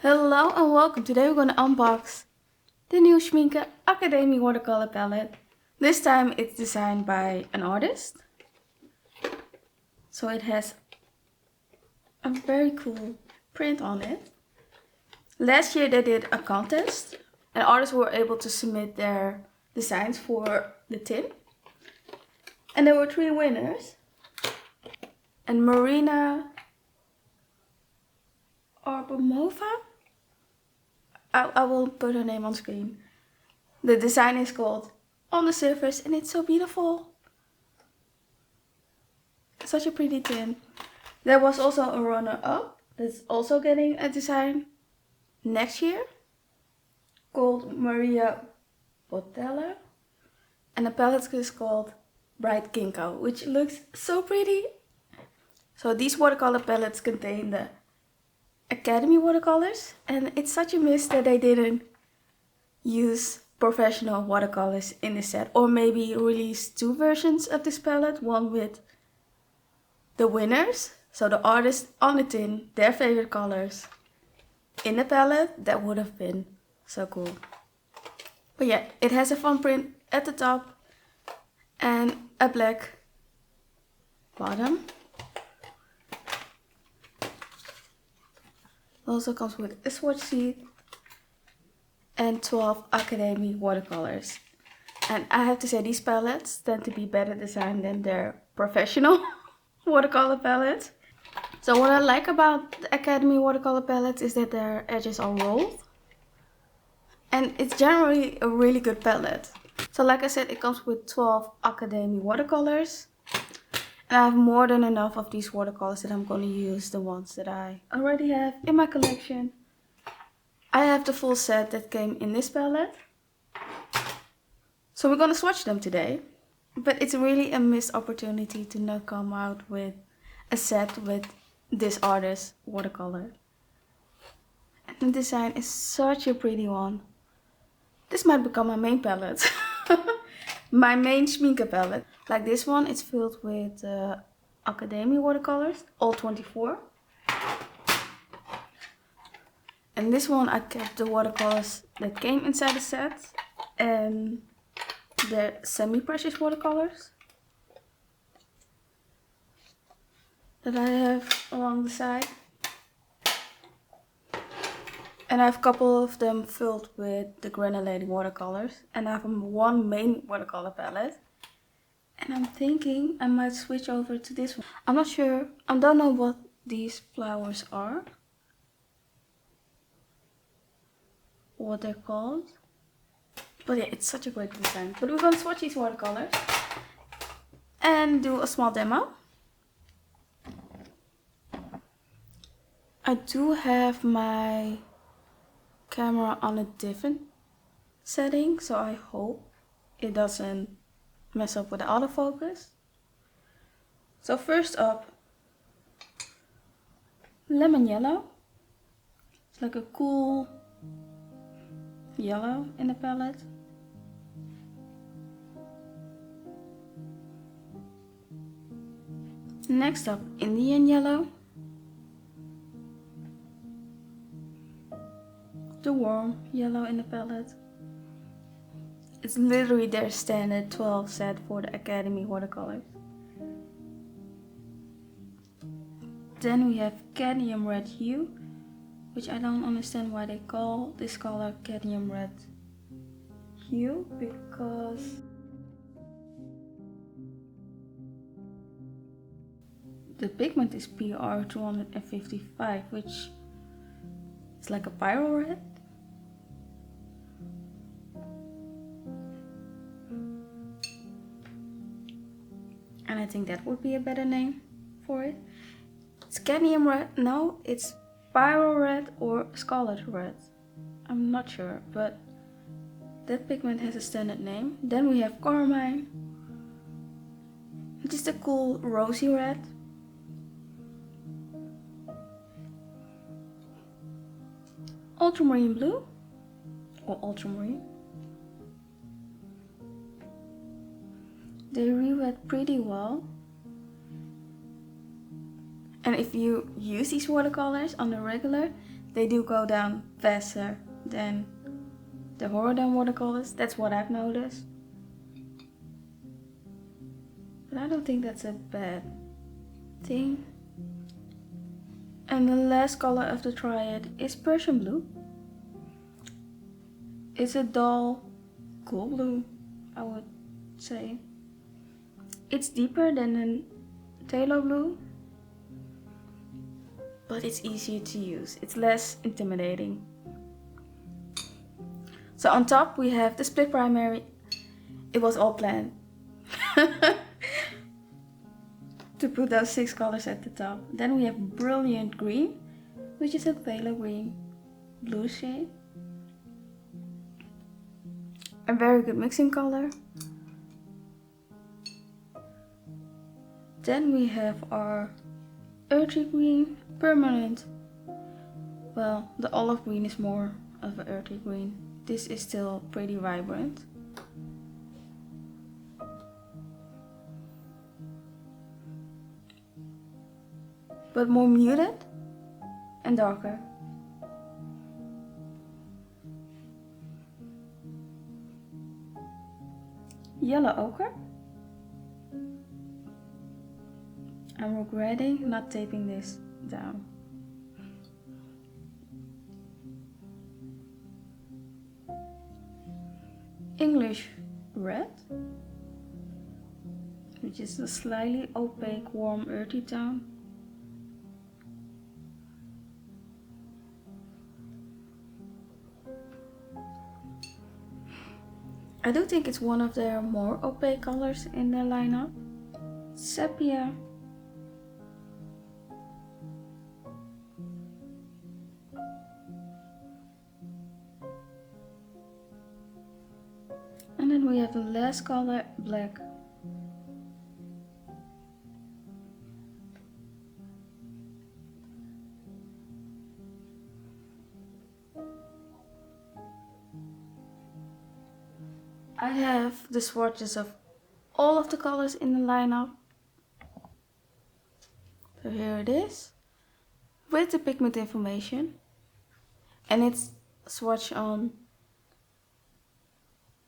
Hello and welcome. Today we're going to unbox the new Schmincke Akademie Watercolor palette. This time it's designed by an artist. So it has a very cool print on it. Last year they did a contest and artists were able to submit their designs for the tin. And there were 3 winners. And Marina Arbomova, I will put her name on screen. The design is called On the Surface and it's so beautiful. Such a pretty tin. There was also a runner-up that's also getting a design next year called Maria Boteller. And the palette is called Bright Ginkgo, which looks so pretty. So these watercolor palettes contain the Academy watercolors, and it's such a miss that they didn't use professional watercolors in the set, or maybe release 2 versions of this palette, one with the winners, so the artists on the tin, their favorite colors in the palette. That would have been so cool. But yeah, it has a fun print at the top and a black bottom. It also comes with a swatch sheet and 12 Academy watercolors. And I have to say, these palettes tend to be better designed than their professional watercolor palettes. So what I like about the Academy watercolor palettes is that their edges are rolled. And it's generally a really good palette. So like I said, it comes with 12 Academy watercolors. And I have more than enough of these watercolors that I'm going to use the ones that I already have in my collection. I have the full set that came in this palette. So we're going to swatch them today. But it's really a missed opportunity to not come out with a set with this artist's watercolor. And the design is such a pretty one. This might become my main palette. My main Schmincke palette. Like this one, it's filled with Academy watercolors, all 24. And this one I kept the watercolors that came inside the set. And they're semi-precious watercolors that I have along the side. And I have a couple of them filled with the granulating watercolors. And I have one main watercolor palette. And I'm thinking I might switch over to this one. I'm not sure. I don't know what these flowers are. What they're called. But yeah, it's such a great design. But we're going to swatch these watercolors. And do a small demo. I do have my camera on a different setting. So I hope it doesn't mess up with the autofocus. So first up, lemon yellow. It's like a cool yellow in the palette. Next up, Indian yellow. The warm yellow in the palette. It's literally their standard 12 set for the Academy watercolors. Then we have cadmium red hue, which I don't understand why they call this color cadmium red hue, because the pigment is PR 255, which is like a pyro red. And I think that would be a better name for it. It's cadmium red. No, it's pyro red or scarlet red. I'm not sure, but that pigment has a standard name. Then we have carmine, which is the cool rosy red. Ultramarine blue or ultramarine. They re-wet pretty well. And if you use these watercolors on the regular, they do go down faster than the Horadam watercolors. That's what I've noticed. But I don't think that's a bad thing. And the last color of the triad is Persian blue. It's a dull cool blue, I would say. It's deeper than a phthalo blue, but it's easier to use. It's less intimidating. So on top we have the split primary. It was all planned. To put those 6 colors at the top. Then we have Brilliant Green, which is a phthalo green blue shade. A very good mixing color. Then we have our earthy green permanent. Well, the olive green is more of an earthy green. This is still pretty vibrant. But more muted and darker. Yellow ochre. I'm regretting not taping this down. English red, which is a slightly opaque, warm, earthy tone. I do think it's one of their more opaque colors in their lineup. Sepia. And then we have the last color, black. I have the swatches of all of the colors in the lineup. So here it is, with the pigment information. And it's swatched on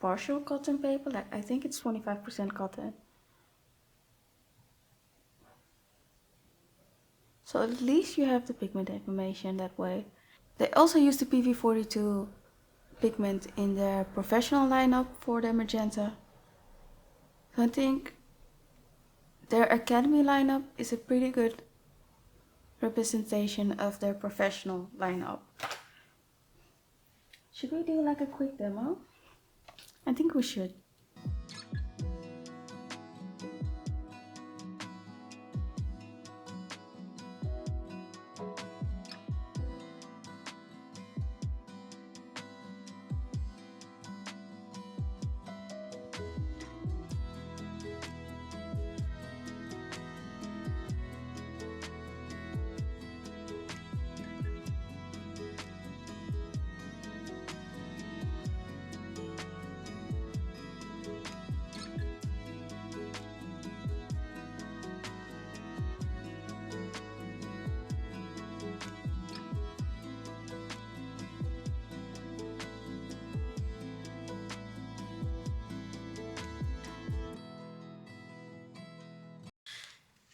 partial cotton paper, like I think it's 25% cotton. So at least you have the pigment information that way. They also use the PV42 pigment in their professional lineup for their magenta. So I think their Academy lineup is a pretty good representation of their professional lineup. Should we do like a quick demo? I think we should.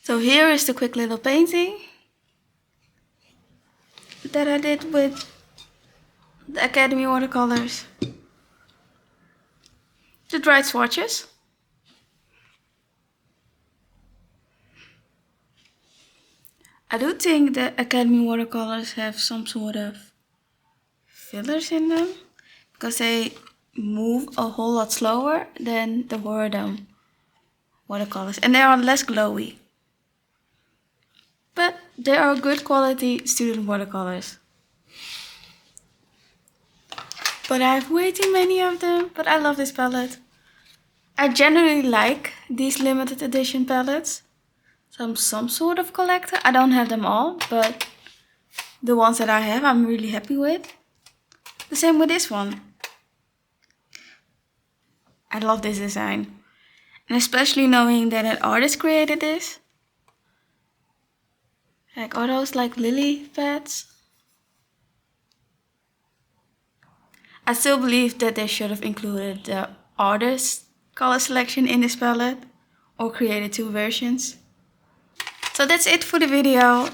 So here is the quick little painting that I did with the Academy watercolors. The dried swatches. I do think the Academy watercolors have some sort of fillers in them, because they move a whole lot slower than the Horadam watercolors, and they are less glowy. But they are good quality student watercolors. But I have way too many of them, but I love this palette. I generally like these limited edition palettes. So I'm some sort of collector. I don't have them all, but the ones that I have I'm really happy with. The same with this one. I love this design. And especially knowing that an artist created this. Like, are those like lily pads? I still believe that they should have included the artist color selection in this palette or created 2 versions. So that's it for the video,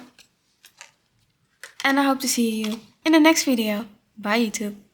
and I hope to see you in the next video. Bye YouTube.